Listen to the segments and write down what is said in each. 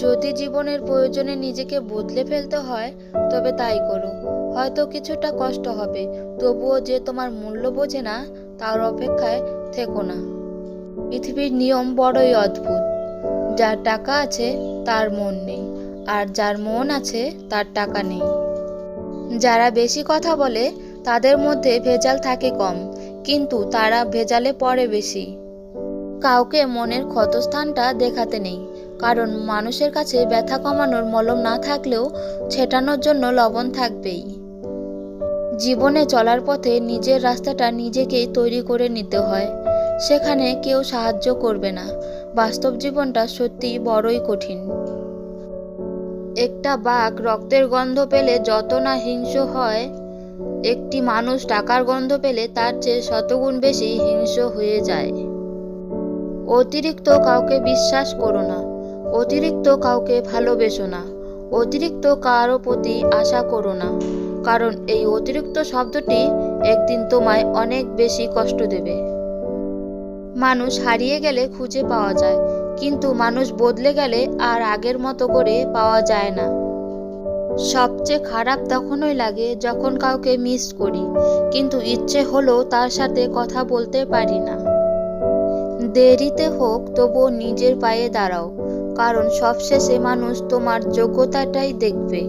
যদি জীবনের প্রয়োজনে নিজেকে বদলে ফেলতে হয় তবে তাই করো। হয়তো কিছুটা কষ্ট হবে, তবুও যে তোমার মূল্য বোঝে না তার অপেক্ষায় থেকো না। পৃথিবীর নিয়ম বড়ই অদ্ভুত। যার টাকা আছে তার মন নেই, আর যার মন আছে তার টাকা নেই। যারা বেশি কথা বলে তাদের মধ্যে ভেজাল থাকে কম, কিন্তু তারা ভেজালে পড়ে বেশি। কাউকে মনের ক্ষতস্থানটা দেখাতে নেই, কারণ মানুষের কাছে ব্যথা কমানোর মলম না থাকলেও ছেটানোর জন্য লবণ থাকবেই। জীবনে চলার পথে নিজের রাস্তাটা নিজেকেই তৈরি করে নিতে হয়, সেখানে কেউ সাহায্য করবে না। বাস্তব জীবনটা সত্যি বড়ই কঠিন। একটা বাঘ রক্তের গন্ধ পেলে যত না হিংস্র হয়, একটি মানুষ টাকার গন্ধ পেলে তার চেয়ে শতগুণ বেশি হিংস্র হয়ে যায়। অতিরিক্ত কাউকে বিশ্বাস করো না, অতিরিক্ত কাউকে ভালোবেসো না, অতিরিক্ত কারো প্রতি আশা করো না, কারণ এই অতিরিক্ত শব্দটি একদিন তোমায় অনেক বেশি কষ্ট দেবে। মানুষ হারিয়ে গেলে খুঁজে পাওয়া যায়, কিন্তু মানুষ বদলে গেলে আর আগের মতো করে পাওয়া যায় না। সবচেয়ে খারাপ তখনই লাগে যখন কাউকে মিস করি, কিন্তু ইচ্ছে হলেও তার সাথে কথা বলতে পারি না। দেরিতে হোক তবুও নিজের পায়ে দাঁড়াও, কারণ সবশেষে মানুষ তোমার যোগ্যতাটাই দেখবে।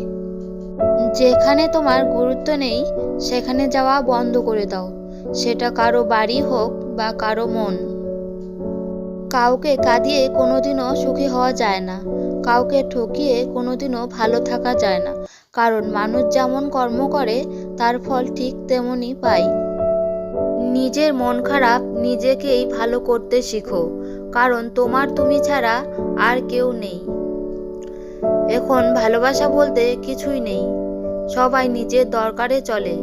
যেখানে তোমার গুরুত্ব নেই সেখানে যাওয়া বন্ধ করে দাও, সেটা কারো বাড়ি হোক বা কারো মন। কাউকে কাঁদিয়ে কোনোদিনও সুখী হওয়া যায় না, কাউকে ঠকিয়ে কোনোদিনও ভালো থাকা যায় না, কারণ মানুষ যেমন কর্ম করে তার ফল ঠিক তেমনই পায়। নিজের মন খারাপ নিজেকেই ভালো করতে শিখো, কারণ তোমার তুমি ছাড়া আর কেউ নেই। এখন ভালোবাসা বলতে কিছুই নেই, সবাই নিজের দরকারে চলে।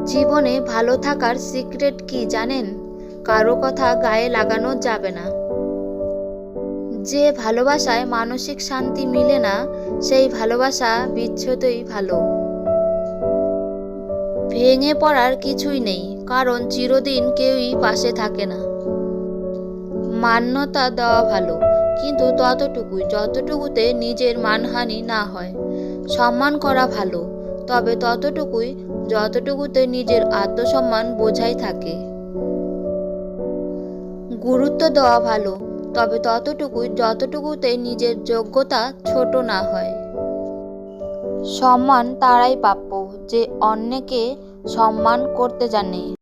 জীবনে ভালো থাকার সিক্রেট কি জানেন? কারো কথা গায়ে লাগানো যাবে না। যে ভালোবাসায় মানসিক শান্তি মিলে না, সেই ভালোবাসা বিচ্ছেদই ভালো। ভেঙে পড়ার কিছুই নেই, কারণ চিরদিন কেউই পাশে থাকে না। মান্যতা দেওয়া ভালো, কিন্তু ততটুকুই যতটুকুতে নিজের মানহানি না হয়। সম্মান করা ভালো, তবে ততটুকুই যতটুকুতে নিজের আত্মসম্মান বোঝাই থাকে। গুরুত্ব দেওয়া ভালো, তবে ততটুকুই যতটুকুতে নিজের যোগ্যতা ছোট না হয়। সম্মান তারাই প্রাপ্য যে অন্যকে সম্মান করতে জানে।